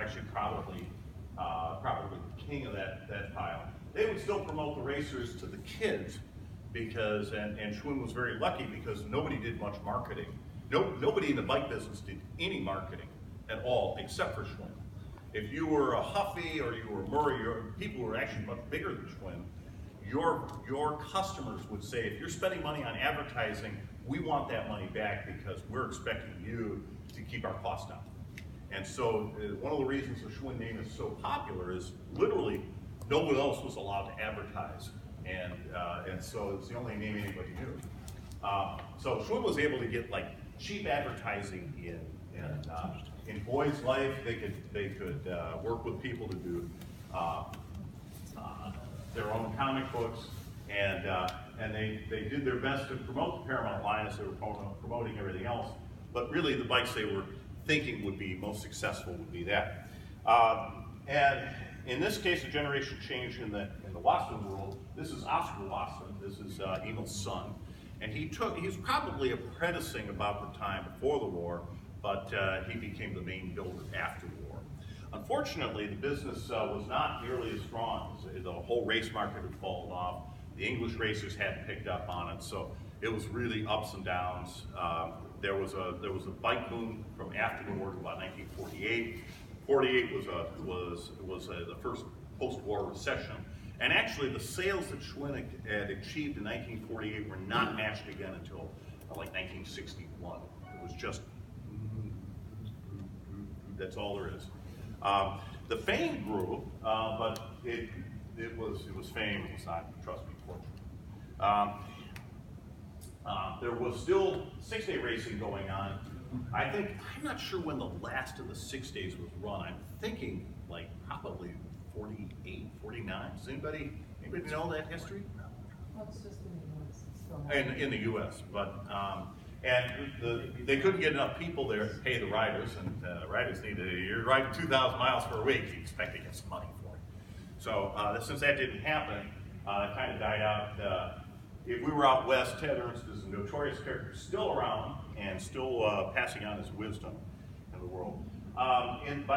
actually probably the king of that pile. They would still promote the racers to the kids because, and Schwinn was very lucky because nobody did much marketing. Nobody in the bike business did any marketing at all except for Schwinn. If you were a Huffy or you were Murray, people who were actually much bigger than Schwinn, your customers would say, if you're spending money on advertising, we want that money back because we're expecting you to keep our costs down. And so one of the reasons the Schwinn name is so popular is literally no one else was allowed to advertise. And so it's the only name anybody knew. So Schwinn was able to get like cheap advertising in Boys Life. They could work with people to do their own comic books, and they did their best to promote the Paramount line as they were promoting everything else. But really, the bikes they were thinking would be most successful would be that. And in this case, a generation change in the Wasson world. This is Oscar Wasson. This is Emil's son, and he was probably apprenticing about the time before the war, but he became the main builder after the war. Unfortunately, the business was not nearly as strong. The whole race market had fallen off. The English racers hadn't picked up on it, so it was really ups and downs. There was a bike boom from after the war to about 1948. 48 was the first post-war recession, and actually the sales that Schwinn had achieved in 1948 were not matched again until like 1961. It was just that's all there is. The fame grew, but it was fame. It was not, trust me, fortune. There was still 6-day racing going on. I'm not sure when the last of the 6 days was run. I'm thinking like probably 48, 49. Does anybody know that history? Well, it's just in the U.S. In the U.S., but they couldn't get enough people there to pay the riders, and riders you're riding 2,000 miles for a week, you expect to get some money for it. So since that didn't happen, it kind of died out. If we were out west, Ted Ernst is a notorious character, still around and still passing on his wisdom in the world.